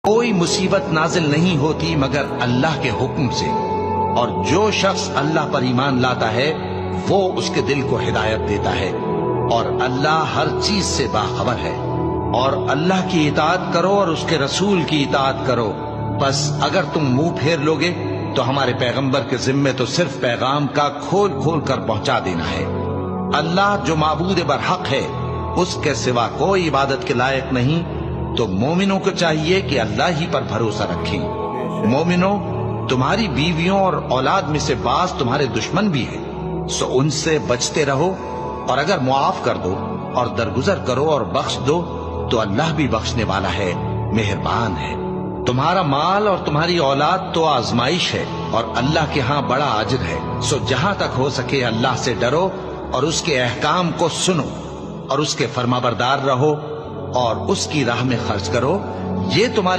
कोई मुसीबत नाजिल नहीं होती मगर अल्लाह के हुक्म से, और जो शख्स अल्लाह पर ईमान लाता है वो उसके दिल को हिदायत देता है, और अल्लाह हर चीज से बाखबर है। और अल्लाह की इताअत करो और उसके रसूल की इताअत करो। बस अगर तुम मुंह फेर लोगे तो हमारे पैगंबर के जिम्मे तो सिर्फ पैगाम का खोल खोल कर पहुंचा देना है। अल्लाह जो माबूद बरहक है, उसके सिवा कोई इबादत के लायक नहीं। तो मोमिनों को चाहिए कि अल्लाह ही पर भरोसा रखें। मोमिनों, तुम्हारी बीवियों और औलाद में से बाज तुम्हारे दुश्मन भी है, सो उनसे बचते रहो। और अगर मुआफ कर दो और दरगुजर करो और बख्श दो तो अल्लाह भी बख्शने वाला है, मेहरबान है। तुम्हारा माल और तुम्हारी औलाद तो आजमाइश है और अल्लाह के यहाँ बड़ा अजर है। सो जहां तक हो सके अल्लाह से डरो और उसके अहकाम को सुनो और उसके फरमाबरदार रहो और उसकी राह में खर्च करो। ये तुम्हारे